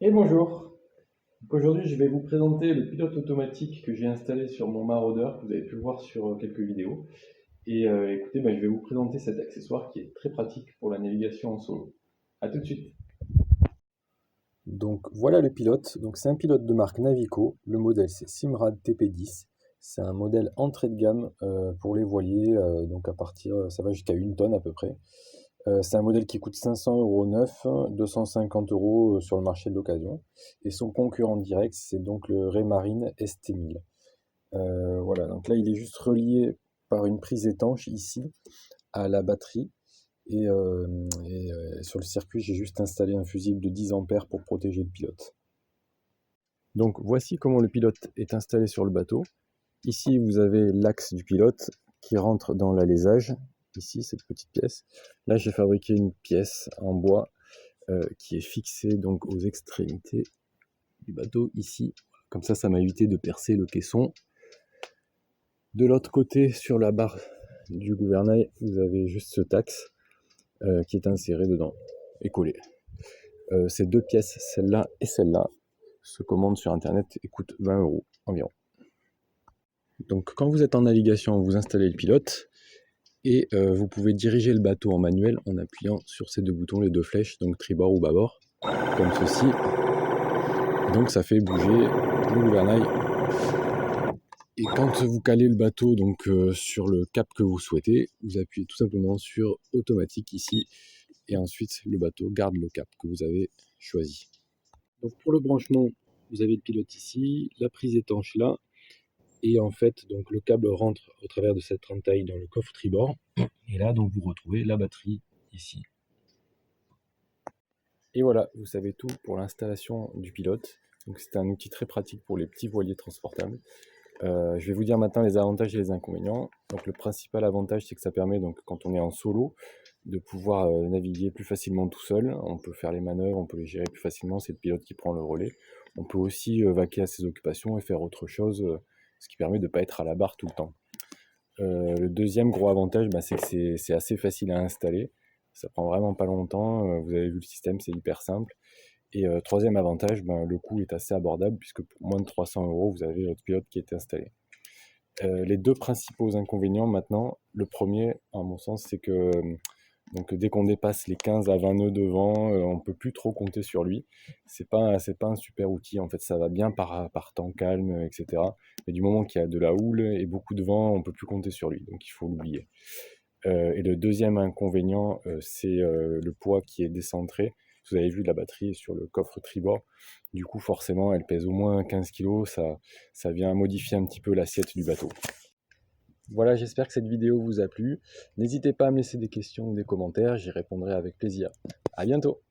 Et bonjour. Donc aujourd'hui, je vais vous présenter le pilote automatique que j'ai installé sur mon Marauder, que vous avez pu le voir sur quelques vidéos. Et écoutez, je vais vous présenter cet accessoire qui est très pratique pour la navigation en solo. A tout de suite. Donc voilà le pilote. Donc c'est un pilote de marque Navico. Le modèle c'est Simrad TP10. C'est un modèle entrée de gamme pour les voiliers. Donc à partir, ça va jusqu'à 1 tonne à peu près. C'est un modèle qui coûte 500 € neuf, 250 € sur le marché de l'occasion. Et son concurrent direct, c'est donc le Raymarine ST1000. Voilà, donc là il est juste relié par une prise étanche ici à la batterie. Sur le circuit, j'ai juste installé un fusible de 10 ampères pour protéger le pilote. Donc voici comment le pilote est installé sur le bateau. Ici, vous avez l'axe du pilote qui rentre dans l'alésage. Ici, cette petite pièce. Là, j'ai fabriqué une pièce en bois qui est fixée donc aux extrémités du bateau ici. Comme ça m'a évité de percer le caisson. De l'autre côté, sur la barre du gouvernail, vous avez juste ce axe qui est inséré dedans et collé. Ces deux pièces, celle-là et celle-là, se commandent sur internet et coûtent 20 € environ. Donc quand vous êtes en navigation, vous installez le pilote et vous pouvez diriger le bateau en manuel en appuyant sur ces deux boutons, les deux flèches, donc tribord ou bâbord, comme ceci. Et donc ça fait bouger le gouvernail. Et quand vous calez le bateau donc sur le cap que vous souhaitez, vous appuyez tout simplement sur automatique ici et ensuite le bateau garde le cap que vous avez choisi. Donc pour le branchement, vous avez le pilote ici, la prise étanche là, et en fait donc le câble rentre au travers de cette entaille dans le coffre tribord, et là donc vous retrouvez la batterie ici. Et voilà, vous savez tout pour l'installation du pilote. Donc c'est un outil très pratique pour les petits voiliers transportables. Je vais vous dire maintenant les avantages et les inconvénients. Donc le principal avantage, c'est que ça permet, donc, quand on est en solo, de pouvoir naviguer plus facilement tout seul. On peut faire les manœuvres, on peut les gérer plus facilement, c'est le pilote qui prend le relais. On peut aussi vaquer à ses occupations et faire autre chose, ce qui permet de ne pas être à la barre tout le temps. Le deuxième gros avantage, c'est que c'est assez facile à installer. Ça prend vraiment pas longtemps. Vous avez vu le système, c'est hyper simple. Et troisième avantage, le coût est assez abordable puisque pour moins de 300 €, vous avez votre pilote qui est installé. Les deux principaux inconvénients maintenant, le premier, à mon sens, c'est que donc, dès qu'on dépasse les 15 à 20 nœuds de vent, on ne peut plus trop compter sur lui. C'est pas un super outil, en fait, ça va bien par temps calme, etc. Mais du moment qu'il y a de la houle et beaucoup de vent, on ne peut plus compter sur lui, donc il faut l'oublier. Et le deuxième inconvénient, c'est le poids qui est décentré. Vous avez vu, la batterie est sur le coffre tribord. Du coup, forcément, elle pèse au moins 15 kg. Ça vient modifier un petit peu l'assiette du bateau. Voilà, j'espère que cette vidéo vous a plu. N'hésitez pas à me laisser des questions ou des commentaires, j'y répondrai avec plaisir. À bientôt!